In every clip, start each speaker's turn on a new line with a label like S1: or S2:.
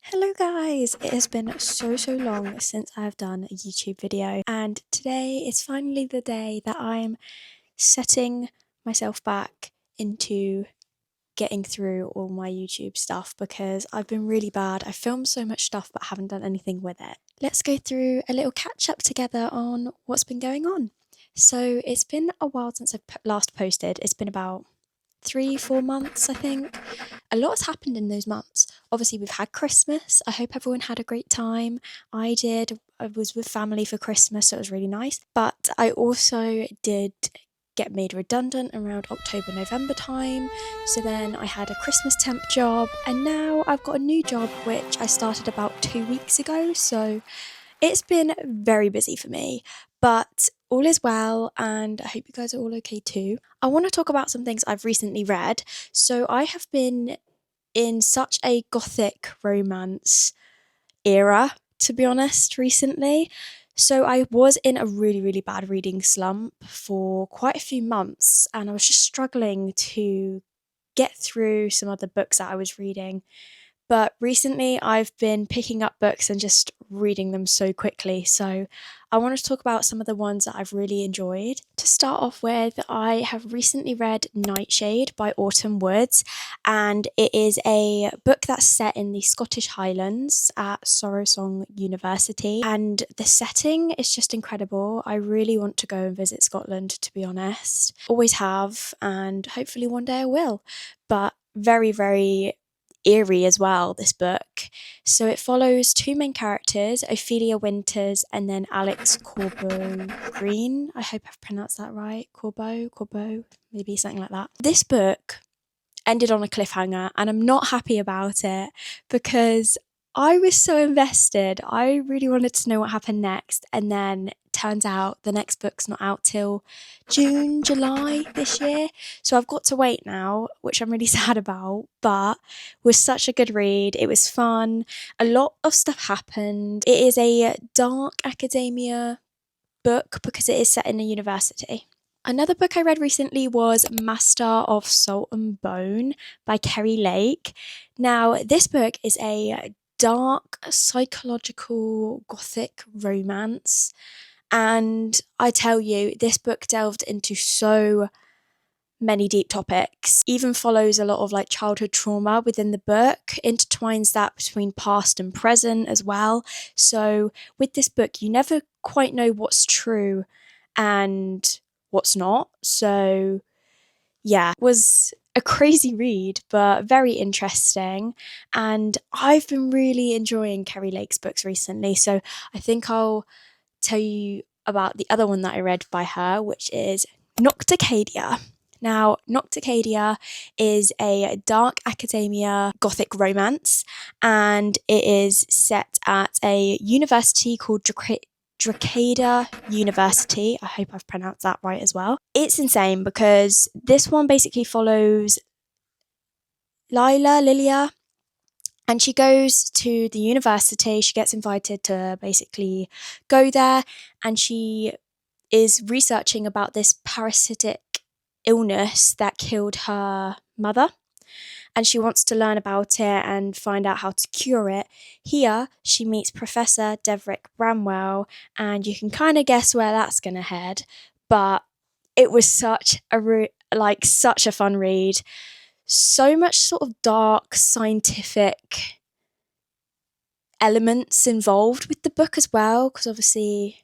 S1: Hello guys! It has been so long since I've done a YouTube video, and today is finally the day that I'm setting myself back into getting through all my YouTube stuff because I've been really bad. I filmed so much stuff but haven't done anything with it. Let's go through a little catch up together on what's been going on. So it's been a while since I've last posted. It's been about 3-4 months, I think. A lot has happened in those months. Obviously, we've had Christmas. I hope everyone had a great time. I did. I was with family for Christmas, so it was really nice. But I also did get made redundant around October, November time. So then I had a Christmas temp job, and now I've got a new job, which I started about 2 weeks ago. So it's been very busy for me, but all is well, and I hope you guys are all okay too. I want to talk about some things I've recently read. So I have been in such a gothic romance era, to be honest, recently. So I was in a really bad reading slump for quite a few months, and I was just struggling to get through some other books that I was reading. But recently, I've been picking up books and just reading them so quickly. So, I want to talk about some of the ones that I've really enjoyed. To start off with, I have recently read Nightshade by Autumn Woods, and it is a book that's set in the Scottish Highlands at Sorrowsong University. And the setting is just incredible. I really want to go and visit Scotland, to be honest. Always have, and hopefully one day I will. But very eerie as well, this book. So it follows two main characters, Ophelia Winters and then Alex Corbo Green. I hope I've pronounced that right. Corbo, maybe something like that. This book ended on a cliffhanger, and I'm not happy about it because I was so invested. I really wanted to know what happened next, and then turns out the next book's not out till June, July this year. So I've got to wait now, which I'm really sad about, but was such a good read. It was fun. A lot of stuff happened. It is a dark academia book because it is set in a university. Another book I read recently was Master of Salt and Bone by Kerry Lake. Now, this book is a dark psychological gothic romance, and I tell you, this book delved into so many deep topics, even follows a lot of like childhood trauma within the book, intertwines that between past and present as well. So with this book, you never quite know what's true and what's not. So yeah, it was a crazy read, but very interesting. And I've been really enjoying Kerry Lake's books recently. So I think I'll tell you about the other one that I read by her, which is Nocticadia. Now, Nocticadia is a dark academia gothic romance, and it is set at a university called Drogheda University. I hope I've pronounced that right as well. It's insane because this one basically follows Lilia, and she goes to the university. She gets invited to basically go there, and she is researching about this parasitic illness that killed her mother, and she wants to learn about it and find out how to cure it. Here, she meets Professor Deverick Bramwell, and you can kind of guess where that's going to head. But it was such a fun read. So much sort of dark scientific elements involved with the book as well, because obviously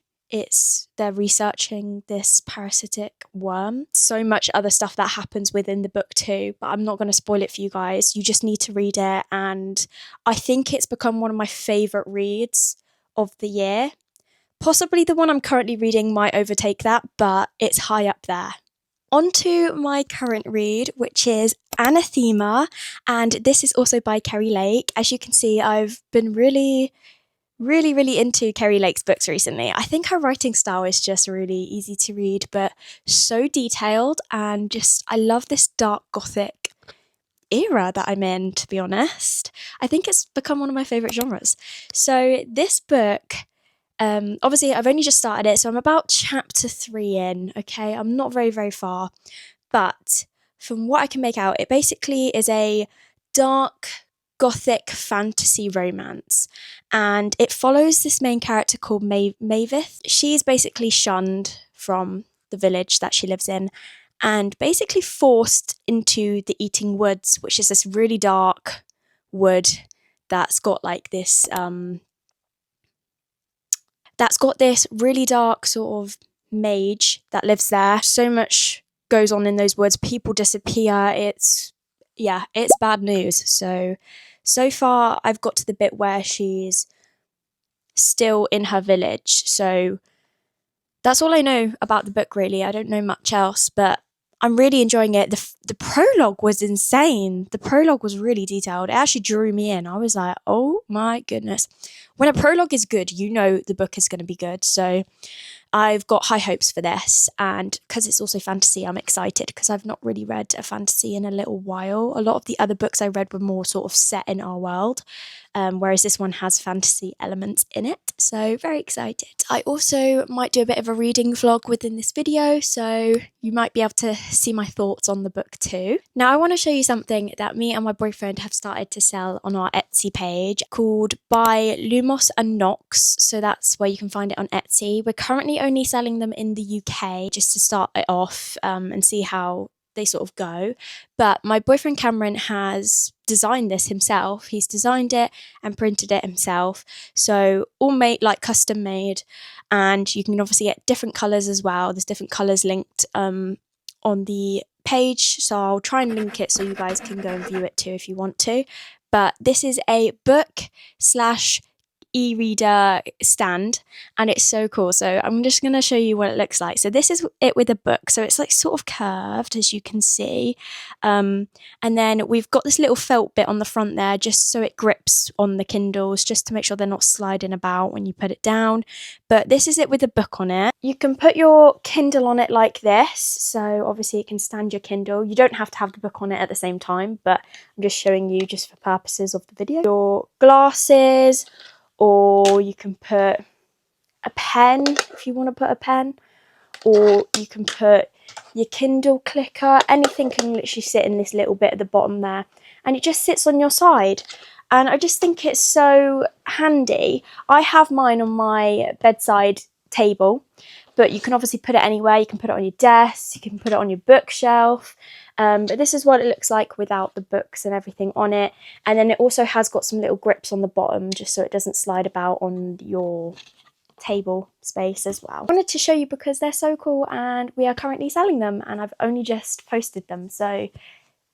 S1: they're researching this parasitic worm. So much other stuff that happens within the book too, but I'm not going to spoil it for you guys. You just need to read it, and I think it's become one of my favourite reads of the year. Possibly the one I'm currently reading might overtake that, but it's high up there. On to my current read, which is Anathema, and this is also by Kerry Lake. As you can see, I've been really into Kerry Lake's books recently. I think her writing style is just really easy to read, but so detailed, and just I love this dark gothic era that I'm in, to be honest. I think it's become one of my favourite genres. So this book, obviously I've only just started it, so I'm about chapter 3 in, okay? I'm not very far, but from what I can make out, it basically is a dark gothic fantasy romance, and it follows this main character called Mavis. She's basically shunned from the village that she lives in and basically forced into the Eating Woods, which is this really dark wood that's got like this really dark sort of mage that lives there. So much goes on in those woods. People disappear. It's bad news. So far I've got to the bit where she's still in her village. So that's all I know about the book, really. I don't know much else, but I'm really enjoying it. The prologue was insane. The prologue was really detailed. It actually drew me in. I was like, oh my goodness. When a prologue is good, you know the book is going to be good. So I've got high hopes for this, and because it's also fantasy, I'm excited because I've not really read a fantasy in a little while. A lot of the other books I read were more sort of set in our world, whereas this one has fantasy elements in it, so very excited. I also might do a bit of a reading vlog within this video, so you might be able to see my thoughts on the book too. Now I want to show you something that me and my boyfriend have started to sell on our Etsy page called By Lumos and Nox, so that's where you can find it on Etsy. We're currently only selling them in the UK just to start it off and see how they sort of go. But my boyfriend Cameron has designed this himself. He's designed it and printed it himself. So all made, like custom made, and you can obviously get different colours as well. There's different colours linked on the page, so I'll try and link it so you guys can go and view it too if you want to. But this is a book slash e-reader stand, and it's so cool. So I'm just going to show you what it looks like. So this is it with a book, so it's like sort of curved, as you can see, and then we've got this little felt bit on the front there just so it grips on the Kindles, just to make sure they're not sliding about when you put it down. But this is it with a book on it. You can put your Kindle on it like this, so obviously it can stand your Kindle. You don't have to have the book on it at the same time, but I'm just showing you just for purposes of the video. Your glasses, or you can put a pen if you want to put a pen, or you can put your Kindle clicker. Anything can literally sit in this little bit at the bottom there, and it just sits on your side. And I just think it's so handy. I have mine on my bedside table, but you can obviously put it anywhere. You can put it on your desk, you can put it on your bookshelf. But this is what it looks like without the books and everything on it. And then it also has got some little grips on the bottom just so it doesn't slide about on your table space as well. I wanted to show you because they're so cool, and we are currently selling them, and I've only just posted them, so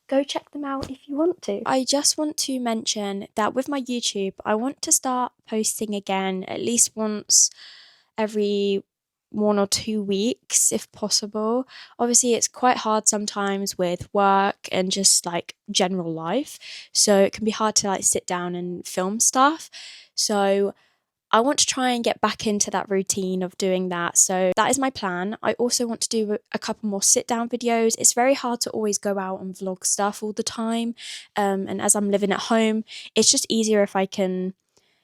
S1: go check them out if you want to. I just want to mention that with my YouTube, I want to start posting again at least once every 1 or 2 weeks if possible. Obviously it's quite hard sometimes with work and just like general life, so it can be hard to like sit down and film stuff. So I want to try and get back into that routine of doing that. So that is my plan. I also want to do a couple more sit down videos. It's very hard to always go out and vlog stuff all the time. And as I'm living at home, it's just easier if I can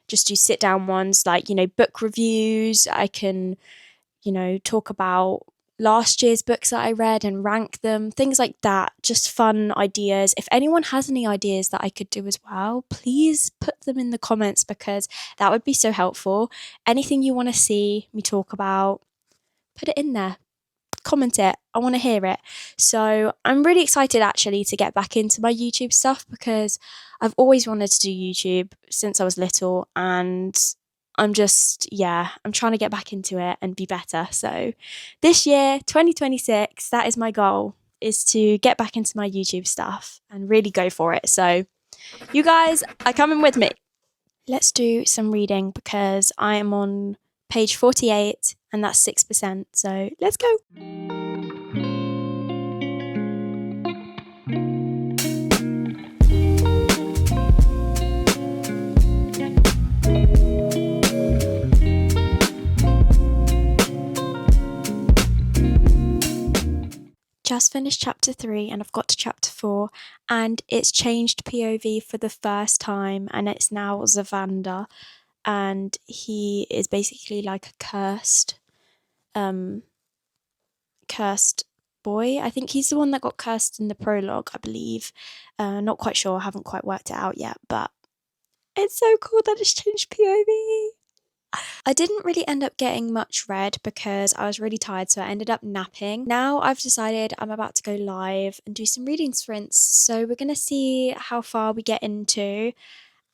S1: just do sit down ones, like, you know, book reviews. I can, you know, talk about last year's books that I read and rank them, things like that, just fun ideas. If anyone has any ideas that I could do as well, please put them in the comments because that would be so helpful. Anything you want to see me talk about, put it in there. Comment it. I want to hear it. So I'm really excited actually to get back into my YouTube stuff because I've always wanted to do YouTube since I was little, and I'm trying to get back into it and be better. So this year, 2026, that is my goal, is to get back into my YouTube stuff and really go for it. So you guys are coming with me. Let's do some reading because I am on page 48 and that's 6%. So let's go. Just finished chapter 3 and I've got to chapter 4, and it's changed POV for the first time, and it's now Zavander, and he is basically like a cursed boy. I think he's the one that got cursed in the prologue, I believe. Not quite sure, I haven't quite worked it out yet, but It's so cool that it's changed POV. I didn't really end up getting much read because I was really tired, so I ended up napping. Now I've decided I'm about to go live and do some reading sprints, so we're going to see how far we get into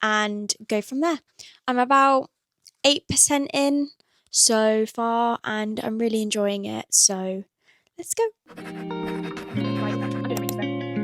S1: and go from there. I'm about 8% in so far and I'm really enjoying it, so let's go. Right, I'm doing a reading sprint.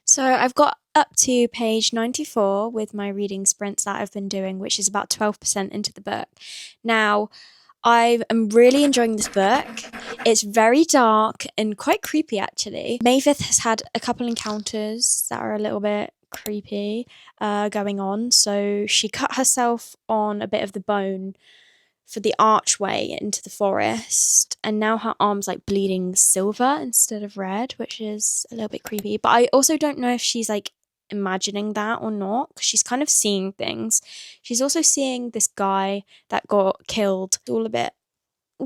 S1: So I've got up to page 94 with my reading sprints that I've been doing, which is about 12% into the book. Now, I am really enjoying this book. It's very dark and quite creepy, actually. Mavis has had a couple encounters that are a little bit creepy going on. So she cut herself on a bit of the bone for the archway into the forest, and now her arm's like bleeding silver instead of red, which is a little bit creepy. But I also don't know if she's like imagining that or not, because she's kind of seeing things. She's also seeing this guy that got killed. It's all a bit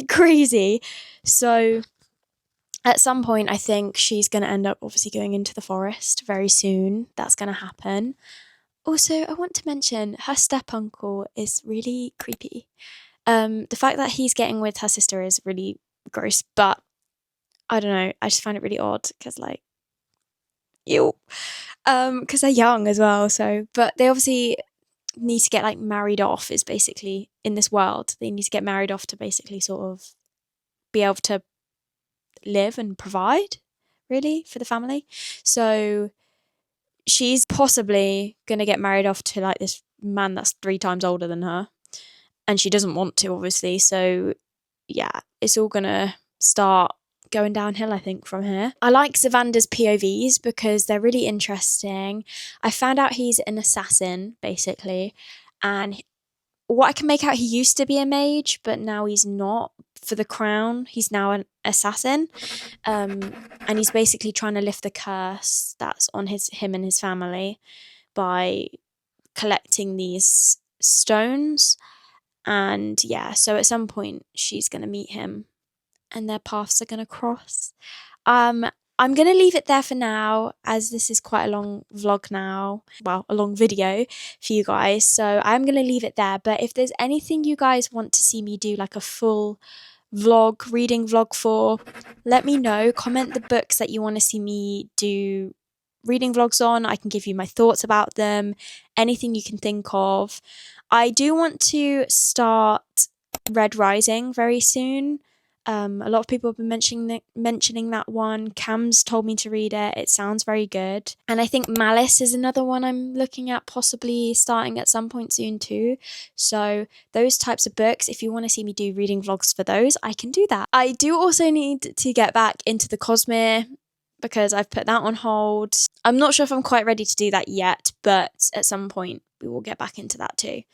S1: crazy. So at some point I think she's going to end up obviously going into the forest very soon. That's going to happen. Also, I want to mention her step uncle is really creepy. The fact that he's getting with her sister is really gross, but I don't know, I just find it really odd because, like, ew. Because they're young as well, so, but they obviously need to get, like, married off, is basically, in this world, they need to get married off to basically sort of be able to live and provide, really, for the family. So she's possibly going to get married off to, like, this man that's 3 times older than her. And she doesn't want to, obviously. So, yeah, it's all gonna start going downhill, I think, from here. I like Zavander's POVs because they're really interesting. I found out he's an assassin, basically. And what I can make out, he used to be a mage, but now he's not for the crown. He's now an assassin. And he's basically trying to lift the curse that's on him and his family by collecting these stones. And yeah, so at some point she's going to meet him and their paths are going to cross. I'm going to leave it there for now, as this is quite a long vlog now. Well, a long video for you guys. So I'm going to leave it there. But if there's anything you guys want to see me do, like a full vlog, reading vlog for, let me know. Comment the books that you want to see me do reading vlogs on. I can give you my thoughts about them, anything you can think of. I do want to start Red Rising very soon. A lot of people have been mentioning that one. Cam's told me to read it. It sounds very good. And I think Malice is another one I'm looking at possibly starting at some point soon too. So those types of books, if you want to see me do reading vlogs for those, I can do that. I do also need to get back into the Cosmere because I've put that on hold. I'm not sure if I'm quite ready to do that yet, but at some point we will get back into that too.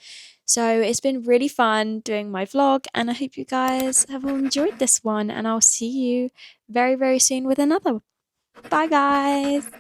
S1: So it's been really fun doing my vlog, and I hope you guys have all enjoyed this one, and I'll see you very, very soon with another. Bye guys!